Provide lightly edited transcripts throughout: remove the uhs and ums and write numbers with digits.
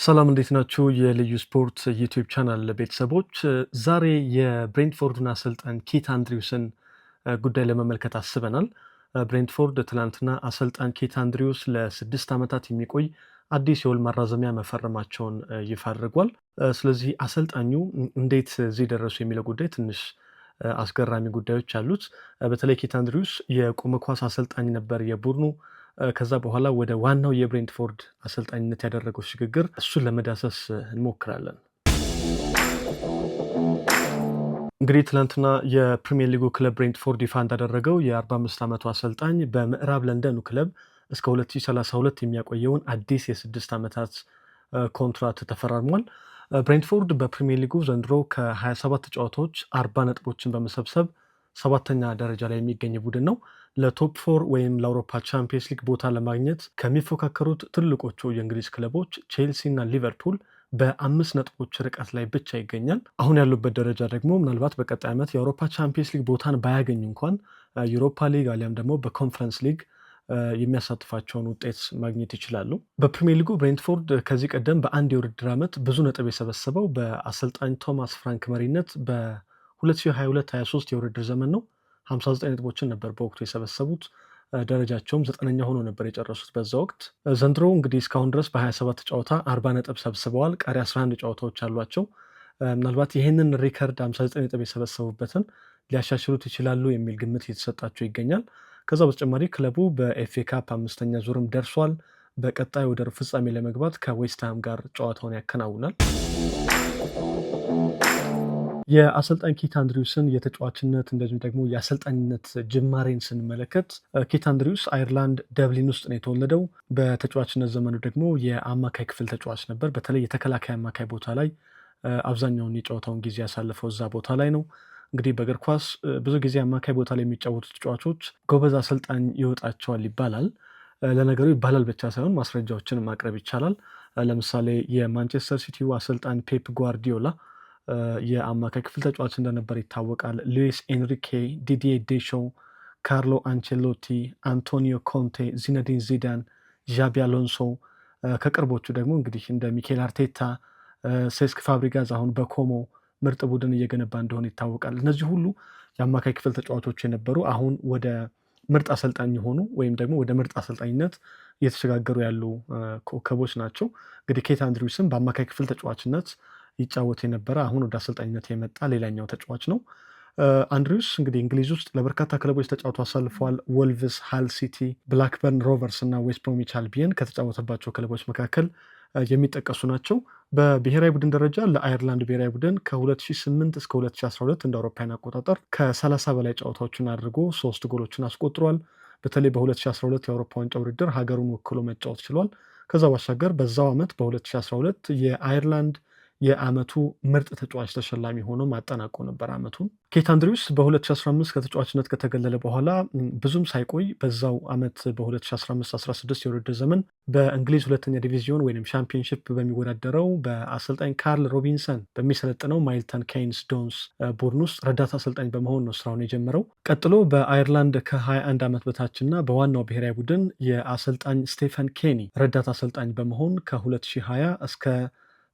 ሰላም እንዴት ናችሁ? የልዩ ስፖርት ዩቲዩብ ቻናል ቤተሰቦች ዛሬ የብሬንትፎርዱን አሰልጣኝ ኪት አንድሪውስን ጉዳይ ለመመልከት አስበናል። ብሬንትፎርድ ትላንትና አሰልጣኝ ኪት አንድሪውስ ለ6 ዓመታት የሚቆይ አዲስ የውል ማራዘሚያ መፈረማቸውን ይፋ አድርጓል። ስለዚህ አሰልጣኙ እንዴት እዚህ ደረሱ የሚለው ጉዳይ ትንሽ አስገራሚ ጉዳዮች አሉት። በተለይ ኪት አንድሪውስ የቆመ ኳስ አሰልጣኝ ነበር የቡድኑ። ከዛ በኋላ ወደ ዋናው የብሬንትፎርድ አሰልጣኝነት ያደረገው ሽግግር እሱን ለመዳሰስ እንሞክራለን። እንግዲህ ትላንትና የፕሪሚየር ሊጉ ክለብ ብሬንትፎርድ ይፋ እንዳደረገው የ45 ዓመቱ አሰልጣኝ በምዕራብ ለንደኑ ክለብ እስከ 2032 የሚያቆየውን አዲስ የ6 ዓመታት ኮንትራት ተፈራርሟል። ብሬንትፎርድ በፕሪሚየር ሊጉ ዘንድሮ ከ27 ጨዋታዎች 40 ነጥቦችን በመሰብሰብ 7ኛ ደረጃ ላይ የሚገኝ ቡድን ነው። ለቶፕ 4 ወይም ለአውሮፓ ቻምፒየንስ ሊግ ቦታ ለማግኘት ከሚፎካከሩት ትልቆቹ የእንግሊዝ ክለቦች ቼልሲ እና ሊቨርፑል በ5 ነጥቦች ርቀት ላይ ብቻ ይገኛል። አሁን ያሉበት ደረጃ ደግሞ ምናልባት በቀጣይ ዓመት የአውሮፓ ቻምፒየንስ ሊግ ቦታን ባያገኝ እንኳን ዩሮፓ ሊግ አሊያም ደግሞ በኮንፈረንስ ሊግ የሚያሳትፋቸውን ውጤት ማግኘት ይችላሉ። በፕሪሚየር ሊጉ ብሬንትፎርድ ከዚህ ቀደም በአንድ የውድድር ዓመት ብዙ ነጥብ የሰበሰበው በአሰልጣኝ ቶማስ ፍራንክ መሪነት በ2022/23 የውድድር ዘመን ነው። 59 ነጥቦችን ነበር በወቅቱ የሰበሰቡት። ደረጃቸውም 9ኛ ሆኖ ነበር የጨረሱት በዛ ወቅት። ዘንድሮ እንግዲህ እስካሁን ድረስ በ27 ጨዋታ 40 ነጥብ ሰብስበዋል። ቀሪ 11 ጨዋታዎች አሏቸው። ምናልባት ይህንን ሪከርድ 59 ነጥብ የሰበሰቡበትን ሊያሻሽሉት ይችላሉ የሚል ግምት እየተሰጣቸው ይገኛል። ከዛ በተጨማሪ ክለቡ በኤፍኤ ካፕ 5ኛ ዙርም ደርሷል። በቀጣይ ወደ ሩብ ፍጻሜ ለመግባት ከዌስትሃም ጋር ጨዋታውን ያከናውናል። የአሰልጣኝ ኪት አንድሪውስን የተጫዋችነት እንደዚሁም ደግሞ የአሰልጣኝነት ጅማሬን ስንመለከት ኪት አንድሪውስ አየርላንድ ደብሊን ውስጥ ነው የተወለደው። በተጫዋችነት ዘመኑ ደግሞ የአማካይ ክፍል ተጫዋች ነበር። በተለይ የተከላካይ አማካይ ቦታ ላይ አብዛኛውን የጨዋታውን ጊዜ ያሳለፈው እዛ ቦታ ላይ ነው። እንግዲህ በእግር ኳስ ብዙ ጊዜ አማካይ ቦታ ላይ የሚጫወቱ ተጫዋቾች ጎበዝ አሰልጣኝ ይወጣቸዋል ይባላል። ለነገሩ ይባላል ብቻ ሳይሆን ማስረጃዎችን ማቅረብ ይቻላል። ለምሳሌ የማንቸስተር ሲቲው አሰልጣኝ ፔፕ ጓርዲዮላ የአማካይ ክፍል ተጫዋች እንደነበር ይታወቃል። ሉዊስ ኤንሪኬ፣ ዲዲዬ ዴሾ፣ ካርሎ አንቸሎቲ፣ አንቶኒዮ ኮንቴ፣ ዚነዲን ዚዳን፣ ዣቢ አሎንሶ፣ ከቅርቦቹ ደግሞ እንግዲህ እንደ ሚኬል አርቴታ፣ ሴስክ ፋብሪጋዝ አሁን በኮሞ ምርጥ ቡድን እየገነባ እንደሆነ ይታወቃል። እነዚህ ሁሉ የአማካይ ክፍል ተጫዋቾች የነበሩ አሁን ወደ ምርጥ አሰልጣኝ የሆኑ ወይም ደግሞ ወደ ምርጥ አሰልጣኝነት እየተሸጋገሩ ያሉ ኮከቦች ናቸው። እንግዲህ ኬት አንድሪውስም በአማካይ ክፍል ተጫዋችነት ይጫወት የነበረ አሁን ወደ አሰልጣኝነት የመጣ ሌላኛው ተጫዋች ነው። አንድሪውስ እንግዲህ እንግሊዝ ውስጥ ለበርካታ ክለቦች ተጫውቶ አሳልፈዋል። ወልቭስ፣ ሃል ሲቲ፣ ብላክበርን ሮቨርስ እና ዌስት ብሮሚች አልቢየን ከተጫወተባቸው ክለቦች መካከል የሚጠቀሱ ናቸው። በብሔራዊ ቡድን ደረጃ ለአየርላንድ ብሔራዊ ቡድን ከ2008 እስከ 2012 እንደ አውሮፓውያን አቆጣጠር ከ30 በላይ ጨዋታዎችን አድርጎ 3 ጎሎችን አስቆጥሯል። በተለይ በ2012 የአውሮፓ ዋንጫ ውድድር ሀገሩን ወክሎ መጫወት ችሏል። ከዛ ባሻገር በዛው ዓመት በ2012 የአየርላንድ የዓመቱ ምርጥ ተጫዋች ተሸላሚ ሆኖ ማጠናቆ ነበር ዓመቱን። ኬት አንድሪውስ በ2015 ከተጫዋችነት ከተገለለ በኋላ ብዙም ሳይቆይ በዛው ዓመት በ2015/16 የውድድር ዘመን በእንግሊዝ ሁለተኛ ዲቪዚዮን ወይም ሻምፒዮንሺፕ በሚወዳደረው በአሰልጣኝ ካርል ሮቢንሰን በሚሰለጥነው ማይልተን ኬይንስ ዶንስ ቡድን ውስጥ ረዳት አሰልጣኝ በመሆን ነው ስራውን የጀመረው። ቀጥሎ በአየርላንድ ከ21 ዓመት በታችና በዋናው ብሔራዊ ቡድን የአሰልጣኝ ስቴፈን ኬኒ ረዳት አሰልጣኝ በመሆን ከ2020 እስከ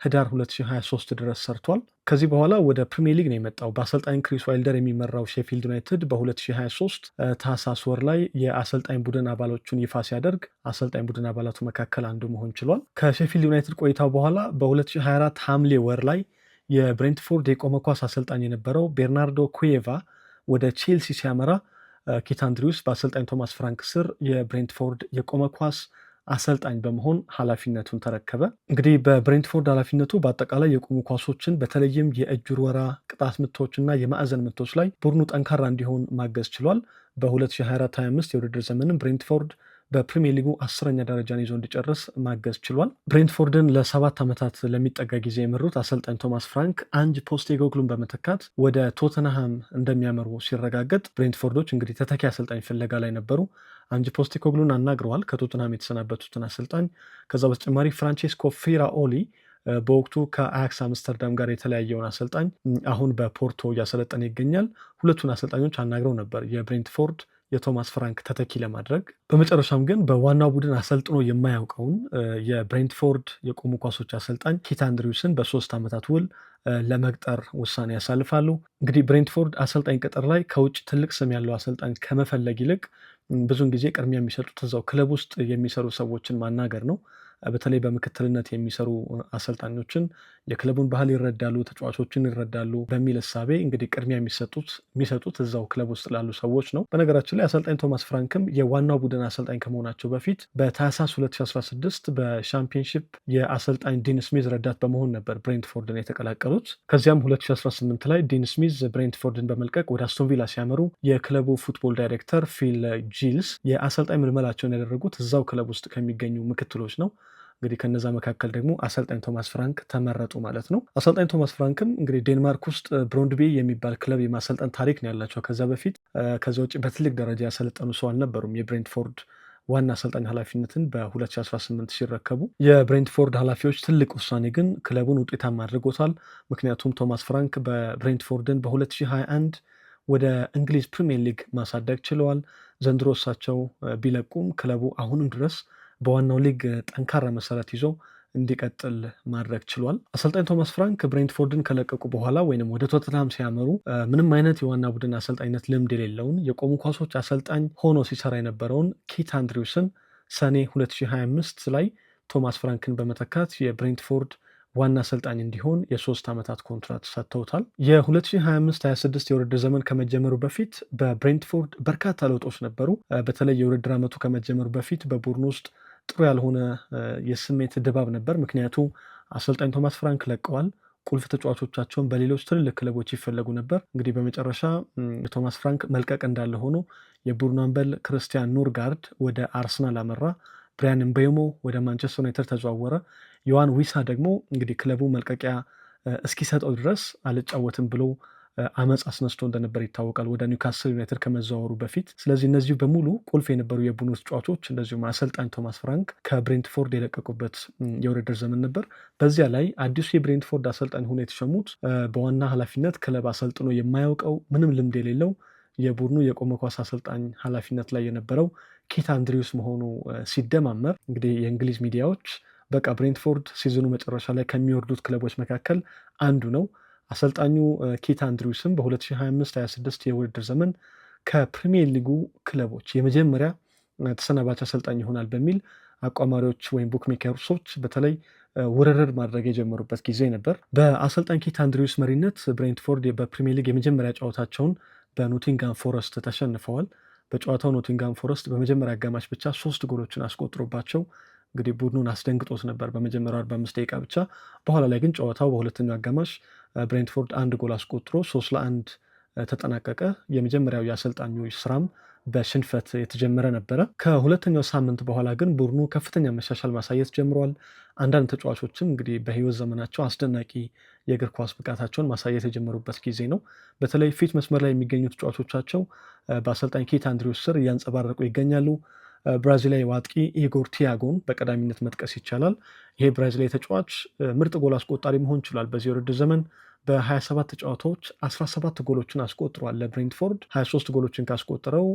ህዳር 2023 ድረስ ሰርቷል። ከዚህ በኋላ ወደ ፕሪሚየር ሊግ ነው የመጣው። በአሰልጣኝ ክሪስ ዋይልደር የሚመራው ሼፊልድ ዩናይትድ በ2023 ታህሳስ ወር ላይ የአሰልጣኝ ቡድን አባሎቹን ይፋ ሲያደርግ አሰልጣኝ ቡድን አባላቱ መካከል አንዱ መሆን ችሏል። ከሼፊልድ ዩናይትድ ቆይታው በኋላ በ2024 ሐምሌ ወር ላይ የብሬንትፎርድ የቆመ ኳስ አሰልጣኝ የነበረው ቤርናርዶ ኩዌቫ ወደ ቼልሲ ሲያመራ ኪት አንድሪውስ በአሰልጣኝ ቶማስ ፍራንክ ስር የብሬንትፎርድ የቆመ ኳስ አሰልጣኝ በመሆን ኃላፊነቱን ተረከበ። እንግዲህ በብሬንትፎርድ ኃላፊነቱ በአጠቃላይ የቆሙ ኳሶችን በተለይም የእጅ ውርወራ፣ ቅጣት ምቶች እና የማዕዘን ምቶች ላይ ቡድኑ ጠንካራ እንዲሆን ማገዝ ችሏል። በ2024/25 የውድድር ዘመንም ብሬንትፎርድ በፕሪሚየር ሊጉ 10ኛ ደረጃን ይዞ እንዲጨርስ ማገዝ ችሏል። ብሬንትፎርድን ለ7 ዓመታት ለሚጠጋ ጊዜ የመሩት አሰልጣኝ ቶማስ ፍራንክ አንጅ ፖስቴኮግሉን በመተካት ወደ ቶተንሃም እንደሚያመሩ ሲረጋገጥ ብሬንትፎርዶች እንግዲህ ተተኪ አሰልጣኝ ፍለጋ ላይ ነበሩ። አንጅ ፖስቴኮግሉን አናግረዋል፣ ከቶተንሃም የተሰናበቱትን አሰልጣኝ። ከዛ በተጨማሪ ፍራንቼስኮ ፊራኦሊ በወቅቱ ከአያክስ አምስተርዳም ጋር የተለያየውን አሰልጣኝ አሁን በፖርቶ እያሰለጠነ ይገኛል። ሁለቱን አሰልጣኞች አናግረው ነበር የብሬንትፎርድ የቶማስ ፍራንክ ተተኪ ለማድረግ። በመጨረሻም ግን በዋናው ቡድን አሰልጥኖ የማያውቀውን የብሬንትፎርድ የቆሙ ኳሶች አሰልጣኝ ኪት አንድሪውስን በ3 ዓመታት ውል ለመቅጠር ውሳኔ ያሳልፋሉ። እንግዲህ ብሬንትፎርድ አሰልጣኝ ቅጥር ላይ ከውጭ ትልቅ ስም ያለው አሰልጣኝ ከመፈለግ ይልቅ ብዙውን ጊዜ ቅድሚያ የሚሰጡት እዛው ክለብ ውስጥ የሚሰሩ ሰዎችን ማናገር ነው። በተለይ በምክትልነት የሚሰሩ አሰልጣኞችን የክለቡን ባህል ይረዳሉ፣ ተጫዋቾችን ይረዳሉ በሚል እሳቤ እንግዲህ ቅድሚያ የሚሰጡት እዛው ክለብ ውስጥ ላሉ ሰዎች ነው። በነገራችን ላይ አሰልጣኝ ቶማስ ፍራንክም የዋናው ቡድን አሰልጣኝ ከመሆናቸው በፊት በታህሳስ 2016 በሻምፒዮንሺፕ የአሰልጣኝ ዲን ስሚዝ ረዳት በመሆን ነበር ብሬንትፎርድን የተቀላቀሉት። ከዚያም 2018 ላይ ዲን ስሚዝ ብሬንትፎርድን በመልቀቅ ወደ አስቶን ቪላ ሲያመሩ የክለቡ ፉትቦል ዳይሬክተር ፊል ጂልስ የአሰልጣኝ ምልመላቸውን ያደረጉት እዛው ክለብ ውስጥ ከሚገኙ ምክትሎች ነው። እንግዲህ ከነዛ መካከል ደግሞ አሰልጣኝ ቶማስ ፍራንክ ተመረጡ ማለት ነው። አሰልጣኝ ቶማስ ፍራንክም እንግዲህ ዴንማርክ ውስጥ ብሮንድቢ የሚባል ክለብ የማሰልጠን ታሪክ ነው ያላቸው ከዛ በፊት። ከዛ ውጭ በትልቅ ደረጃ ያሰለጠኑ ሰው አልነበሩም። የብሬንትፎርድ ዋና አሰልጣኝ ኃላፊነትን በ2018 ሲረከቡ የብሬንትፎርድ ኃላፊዎች ትልቅ ውሳኔ ግን ክለቡን ውጤታማ አድርጎታል። ምክንያቱም ቶማስ ፍራንክ በብሬንትፎርድን በ2021 ወደ እንግሊዝ ፕሪሚየር ሊግ ማሳደግ ችለዋል። ዘንድሮ እሳቸው ቢለቁም ክለቡ አሁንም ድረስ በዋናው ሊግ ጠንካራ መሰረት ይዞ እንዲቀጥል ማድረግ ችሏል። አሰልጣኝ ቶማስ ፍራንክ ብሬንትፎርድን ከለቀቁ በኋላ ወይም ወደ ቶተንሃም ሲያመሩ ምንም አይነት የዋና ቡድን አሰልጣኝነት ልምድ የሌለውን የቆሙ ኳሶች አሰልጣኝ ሆኖ ሲሰራ የነበረውን ኪት አንድሪውስን ሰኔ 2025 ላይ ቶማስ ፍራንክን በመተካት የብሬንትፎርድ ዋና አሰልጣኝ እንዲሆን የ3 ዓመታት ኮንትራት ሰጥተውታል። የ2025-26 የውድድር ዘመን ከመጀመሩ በፊት በብሬንትፎርድ በርካታ ለውጦች ነበሩ። በተለይ የውድድር ዓመቱ ከመጀመሩ በፊት በቡድን ውስጥ ጥሩ ያልሆነ የስሜት ድባብ ነበር። ምክንያቱ አሰልጣኝ ቶማስ ፍራንክ ለቀዋል። ቁልፍ ተጫዋቾቻቸውን በሌሎች ትልልቅ ክለቦች ይፈለጉ ነበር። እንግዲህ በመጨረሻ ቶማስ ፍራንክ መልቀቅ እንዳለ ሆኖ የቡድኑ አምበል ክርስቲያን ኖርጋርድ ወደ አርሰናል አመራ። ብሪያን ምቤሞ ወደ ማንቸስተር ዩናይትድ ተዘዋወረ። ዮዋን ዊሳ ደግሞ እንግዲህ ክለቡ መልቀቂያ እስኪሰጠው ድረስ አልጫወትም ብሎ አመፅ አስነስቶ እንደነበር ይታወቃል፣ ወደ ኒውካስል ዩናይትድ ከመዘዋወሩ በፊት። ስለዚህ እነዚህ በሙሉ ቁልፍ የነበሩ የቡድኑ ተጫዋቾች እንደዚሁም አሰልጣኝ ቶማስ ፍራንክ ከብሬንትፎርድ የለቀቁበት የውድድር ዘመን ነበር። በዚያ ላይ አዲሱ የብሬንትፎርድ አሰልጣኝ ሆኖ የተሸሙት በዋና ኃላፊነት ክለብ አሰልጥኖ የማያውቀው ምንም ልምድ የሌለው የቡድኑ የቆመ ኳስ አሰልጣኝ ኃላፊነት ላይ የነበረው ኪት አንድሪውስ መሆኑ ሲደማመር እንግዲህ የእንግሊዝ ሚዲያዎች በቃ ብሬንትፎርድ ሲዝኑ መጨረሻ ላይ ከሚወርዱት ክለቦች መካከል አንዱ ነው፣ አሰልጣኙ ኪት አንድሪውስም በ2025-26 የውድድር ዘመን ከፕሪሚየር ሊጉ ክለቦች የመጀመሪያ ተሰናባች አሰልጣኝ ይሆናል በሚል አቋማሪዎች ወይም ቡክሜከርሶች በተለይ ውርርድ ማድረግ የጀመሩበት ጊዜ ነበር። በአሰልጣኝ ኪት አንድሪውስ መሪነት ብሬንትፎርድ በፕሪሚየር ሊግ የመጀመሪያ ጨዋታቸውን በኖቲንጋም ፎረስት ተሸንፈዋል። በጨዋታው ኖቲንጋም ፎረስት በመጀመሪያ አጋማሽ ብቻ 3 ጎሎችን አስቆጥሮባቸው እንግዲህ ቡድኑን አስደንግጦት ነበር በመጀመሪያው 45 ደቂቃ ብቻ። በኋላ ላይ ግን ጨዋታው በሁለተኛው አጋማሽ ብሬንትፎርድ 1 ጎል አስቆጥሮ 3-1 ተጠናቀቀ። የመጀመሪያው የአሰልጣኙ ስራም በሽንፈት የተጀመረ ነበረ። ከሁለተኛው ሳምንት በኋላ ግን ቡድኑ ከፍተኛ መሻሻል ማሳየት ጀምሯል። አንዳንድ ተጫዋቾችም እንግዲህ በህይወት ዘመናቸው አስደናቂ የእግር ኳስ ብቃታቸውን ማሳየት የጀመሩበት ጊዜ ነው። በተለይ ፊት መስመር ላይ የሚገኙ ተጫዋቾቻቸው በአሰልጣኝ ኪት አንድሪውስ ስር እያንጸባረቁ ይገኛሉ። ብራዚላዊ አጥቂ ኢጎር ቲያጎን በቀዳሚነት መጥቀስ ይቻላል። ይሄ ብራዚላዊ ተጫዋች ምርጥ ጎል አስቆጣሪ መሆን ችሏል። በዚህ የውድድር ዘመን በ27 ጨዋታዎች 17 ጎሎችን አስቆጥሯል ለብሬንትፎርድ። 23 ጎሎችን ካስቆጠረው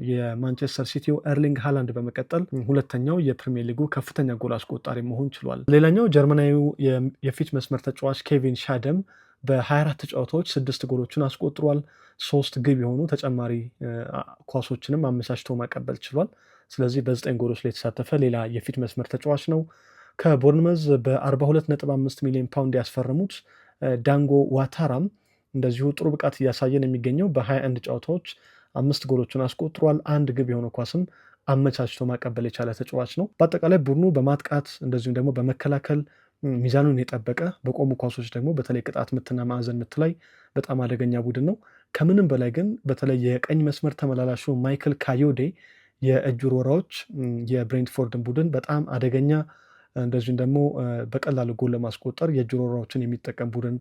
የማንቸስተር ሲቲው ኤርሊንግ ሃላንድ በመቀጠል ሁለተኛው የፕሪሚየር ሊጉ ከፍተኛ ጎል አስቆጣሪ መሆን ችሏል። ሌላኛው ጀርመናዊው የፊት መስመር ተጫዋች ኬቪን ሻደም በ24 ጨዋታዎች 6 ጎሎችን አስቆጥሯል። 3 ግብ የሆኑ ተጨማሪ ኳሶችንም አመቻችቶ ማቀበል ችሏል። ስለዚህ በ9 ጎሎች ላይ የተሳተፈ ሌላ የፊት መስመር ተጫዋች ነው። ከቦርንመዝ በ42.5 ሚሊዮን ፓውንድ ያስፈረሙት ዳንጎ ዋታራም እንደዚሁ ጥሩ ብቃት እያሳየን የሚገኘው በ21 ጨዋታዎች 5 ጎሎችን አስቆጥሯል። 1 ግብ የሆነ ኳስም አመቻችቶ ማቀበል የቻለ ተጫዋች ነው። በአጠቃላይ ቡድኑ በማጥቃት እንደዚሁም ደግሞ በመከላከል ሚዛኑን የጠበቀ በቆሙ ኳሶች ደግሞ በተለይ ቅጣት ምትና ማዕዘን ምት ላይ በጣም አደገኛ ቡድን ነው። ከምንም በላይ ግን በተለይ የቀኝ መስመር ተመላላሹ ማይክል ካዮዴ የእጅ ወራዎች የብሬንትፎርድን ቡድን በጣም አደገኛ እንደዚሁም ደግሞ በቀላሉ ጎል ለማስቆጠር የእጅ ወራዎችን የሚጠቀም ቡድን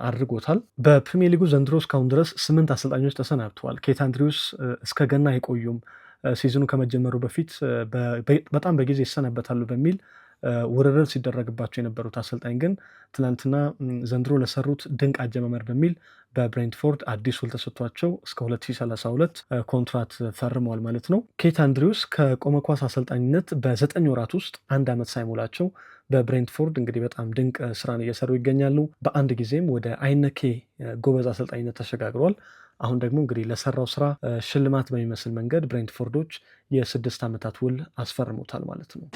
አድርጎታል። በፕሪሚየር ሊጉ ዘንድሮ እስካሁን ድረስ 8 አሰልጣኞች ተሰናብተዋል። ኪት አንድሪውስ እስከ ገና አይቆዩም፣ ሲዝኑ ከመጀመሩ በፊት በጣም በጊዜ ይሰናበታሉ በሚል ውርርድ ሲደረግባቸው የነበሩት አሰልጣኝ ግን ትናንትና ዘንድሮ ለሰሩት ድንቅ አጀማመር በሚል በብሬንትፎርድ አዲስ ውል ተሰጥቷቸው እስከ 2032 ኮንትራት ፈርመዋል ማለት ነው። ኬት አንድሪውስ ከቆመ ኳስ አሰልጣኝነት በ9 ወራት ውስጥ 1 ዓመት ሳይሞላቸው በብሬንትፎርድ እንግዲህ በጣም ድንቅ ስራን እየሰሩ ይገኛሉ። በአንድ ጊዜም ወደ አይነኬ ጎበዝ አሰልጣኝነት ተሸጋግሯል። አሁን ደግሞ እንግዲህ ለሰራው ስራ ሽልማት በሚመስል መንገድ ብሬንትፎርዶች የ6 ዓመታት ውል አስፈርሙታል ማለት ነው።